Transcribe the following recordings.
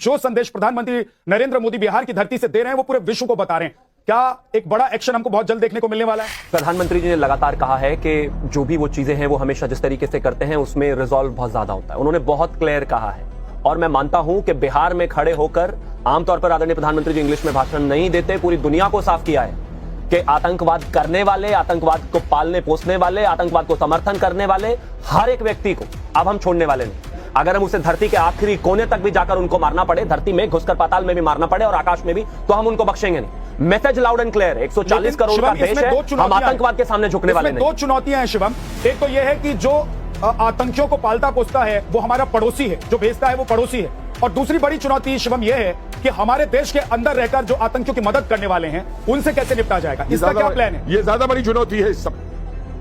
जो संदेश प्रधानमंत्री नरेंद्र मोदी बिहार की धरती से दे रहे हैं वो पूरे विश्व को बता रहे हैं। क्या एक बड़ा एक्शन हमको बहुत जल्द देखने को मिलने वाला है? प्रधानमंत्री जी ने लगातार कहा है कि जो भी वो चीजें हैं वो हमेशा जिस तरीके से करते हैं उसमें रिजॉल्व बहुत ज्यादा होता है। उन्होंने बहुत क्लियर कहा है और मैं मानता हूं कि बिहार में खड़े होकर आमतौर पर आदरणीय प्रधानमंत्री जी इंग्लिश में भाषण नहीं देते, पूरी दुनिया को साफ किया है कि आतंकवाद करने वाले, आतंकवाद को पालने पोसने वाले, आतंकवाद को समर्थन करने वाले हर एक व्यक्ति को अब हम छोड़ने वाले नहीं। अगर हम उसे धरती के आखिरी कोने तक भी जाकर उनको मारना पड़े, धरती में घुसकर पाताल में भी मारना पड़े और आकाश में भी, तो हम उनको बख्शेंगे नहीं। Message loud and clear, 140 crore का देश है, हम आतंकवाद के सामने झुकने वाले नहीं। दो चुनौतियां हैं शिवम। एक तो यह है कि जो आतंकियों को पालता पोसता है वो हमारा पड़ोसी है, जो भेजता है वो पड़ोसी है। और दूसरी बड़ी चुनौती शिवम यह है कि हमारे देश के अंदर रहकर जो आतंकियों की मदद करने वाले हैं उनसे कैसे निपटा जाएगा, इसका क्या प्लान है? ये ज्यादा बड़ी चुनौती है इस सब।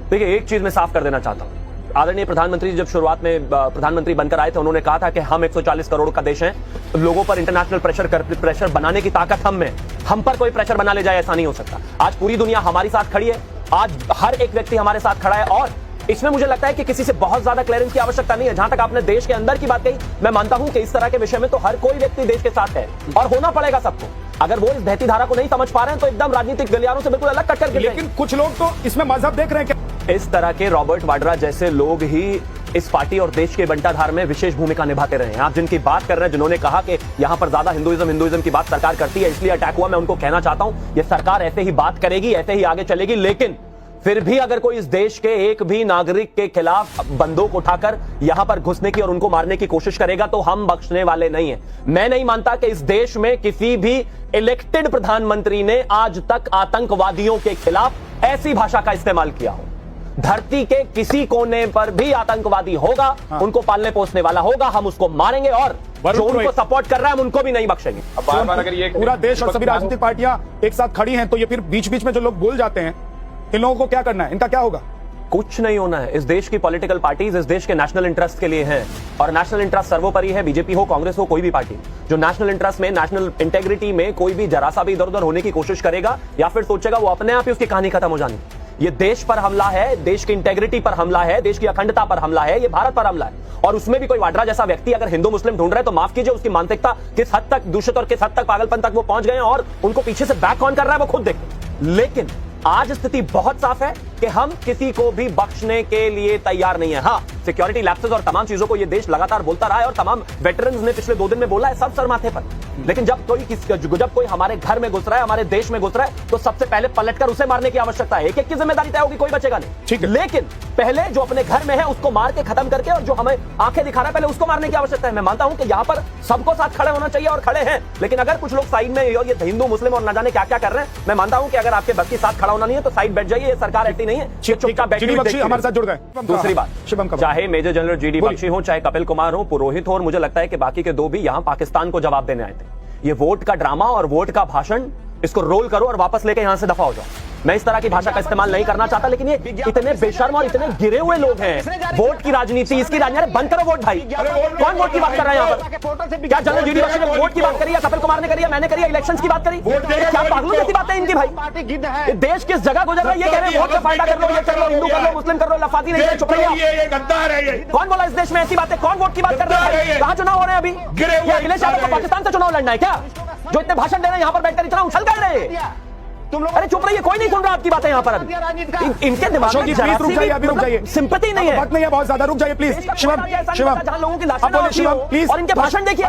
देखिए, एक चीज मैं साफ कर देना चाहता हूं। आदरणीय प्रधानमंत्री जब शुरुआत में प्रधानमंत्री बनकर आए थे, उन्होंने कहा था कि हम 140 करोड़ का देश हैं, लोगों पर इंटरनेशनल प्रेशर बनाने की ताकत हम में, हम पर कोई प्रेशर बना ले जाए ऐसा नहीं हो सकता। आज पूरी दुनिया हमारे साथ खड़ी है, आज हर एक व्यक्ति हमारे साथ खड़ा है और इसमें मुझे लगता है कि किसी से बहुत ज्यादा क्लियरेंस की आवश्यकता नहीं है। जहां तक आपने देश के अंदर की बात कही, मैं मानता हूं कि इस तरह के विषय में तो हर कोई व्यक्ति देश के साथ है और होना पड़ेगा सबको। अगर वो इस बहती धारा को नहीं समझ पा रहे हैं तो एकदम राजनीतिक गलियारों से बिल्कुल अलग कट करके, लेकिन कुछ लोग तो इसमें मजहब देख रहे हैं। इस तरह के रॉबर्ट वाड्रा जैसे लोग ही इस पार्टी और देश के बंटाधार में विशेष भूमिका निभाते रहे हैं। आप जिनकी बात कर रहे हैं, जिन्होंने कहा कि यहां पर ज्यादा हिंदुइज्म की बात सरकार करती है इसलिए अटैक हुआ, मैं उनको कहना चाहता हूं ये सरकार ऐसे ही बात करेगी, ऐसे ही आगे चलेगी। लेकिन फिर भी अगर कोई इस देश के एक भी नागरिक के खिलाफ बंदूक उठाकर यहां पर घुसने की और उनको मारने की कोशिश करेगा तो हम बख्शने वाले नहीं हैं। मैं नहीं मानता कि इस देश में किसी भी इलेक्टेड प्रधानमंत्री ने आज तक आतंकवादियों के खिलाफ ऐसी भाषा का इस्तेमाल किया हो। धरती के किसी कोने पर भी आतंकवादी होगा, उनको पालने पोसने वाला होगा, हम उसको मारेंगे और जो उनको सपोर्ट कर रहा है हम उनको भी नहीं बख्शेंगे। बार बार अगर ये पूरा देश और सभी राजनीतिक पार्टियां एक साथ खड़ी हैं तो ये फिर बीच बीच में जो लोग बोल जाते हैं, इन लोगों को क्या करना है, इनका क्या होगा? कुछ नहीं होना है। इस देश की पॉलिटिकल पार्टीज इस देश के नेशनल इंटरेस्ट के लिए हैं और नेशनल इंटरेस्ट सर्वोपरि है। बीजेपी हो, कांग्रेस हो, कोई भी पार्टी जो नेशनल इंटरेस्ट में, नेशनल इंटेग्रिटी में कोई भी जरा सा भी इधर उधर होने की कोशिश करेगा या फिर सोचेगा, वो अपने आप ही उसकी कहानी खत्म हो जानी। ये देश पर हमला है, देश की इंटेग्रिटी पर हमला है, देश की अखंडता पर हमला है, ये भारत पर हमला है। और उसमें भी कोई वाड्रा जैसा व्यक्ति अगर हिंदू मुस्लिम ढूंढ रहे हैं तो माफ कीजिए, उसकी मानसिकता किस हद तक दूषित और किस हद तक पागलपन तक वो पहुंच गए हैं और उनको पीछे से बैक कौन कर रहा है वो खुद देखें। लेकिन आज स्थिति बहुत साफ है कि हम किसी को भी बख्शने के लिए तैयार नहीं है। हाँ, सिक्योरिटी लैप्सेस और तमाम चीजों को ये देश लगातार बोलता रहा है और तमाम वेटरन्स ने पिछले 2 दिन में बोला है, सब सर माथे पर। लेकिन जब कोई हमारे घर में घुस रहा है, हमारे देश में घुस रहा है, तो सबसे पहले पलटकर उसे मारने की आवश्यकता है। एक एक की जिम्मेदारी तय होगी, कोई बचेगा नहीं। ठीक है। लेकिन पहले जो अपने घर में है उसको मार के खत्म करके और जो हमें आंखें दिखा रहा है पहले उसको मारने की आवश्यकता है। मैं मानता हूं कि यहाँ पर सबको साथ खड़े होना चाहिए और खड़े हैं। लेकिन अगर कुछ लोग साइड में ये हिंदू मुस्लिम और न जाने क्या क्या कर रहे हैं, मैं मानता हूं कि अगर आपके बस की साथ खड़ा होना नहीं है तो साइड बैठ जाइए। ये सरकार ऐसी नहीं है, चुपचाप बैठी हमारे साथ जुड़ गए। दूसरी बात, चाहे मेजर जनरल जीडी बख्शी हो, चाहे कपिल कुमार हो, पुरोहित हो, और मुझे लगता है कि बाकी के 2 भी यहां पाकिस्तान को जवाब देने आए थे। ये वोट का ड्रामा और वोट का भाषण, इसको रोल करो और वापस लेके यहां से दफा हो जाओ। मैं इस तरह की भाषा का इस्तेमाल नहीं करना चाहता, लेकिन ये इतने बेशर्म और इतने गिरे हुए लोग हैं। वोट की राजनीति, इसकी राजनीति, बंद करो वोट भाई। कौन वोट की बात कर रहा है यहाँ पर? क्या जनरल जीडी बख्शी ने वोट की बात करी है, कपिल कुमार ने करी है, मैंने करी है, इलेक्शंस की बात करी? क्या पागलों जैसी बात है इनकी भाई? देश किस जगह गुजर रहा है ये कह रहे हैं वोट का फायदा कर लो, ये कर लो, हिंदू कर लो, मुस्लिम कर लो, लफाती नहीं है, चुप रहिए। कौन बोला इस देश में ऐसी बातें? कौन वोट की बात कर रहा है? कहां चुनाव हो रहे हैं अभी? अखिलेश यादव को पाकिस्तान से चुनाव लड़ना है क्या, जो इतने भाषण दे रहे हैं यहाँ पर बैठकर इतना उछल कर रहे हैं? अरे चुप रहिए, कोई नहीं सुन रहा आपकी बातें यहाँ पर। अभी इनके दिमाग में रुक जाइए, सिंपैथी नहीं है, वक्त नहीं है बहुत ज्यादा, रुक जाइए प्लीज। शिवम, जहां लोगों की लाशें प्लीज, और इनके भाषण देखिए।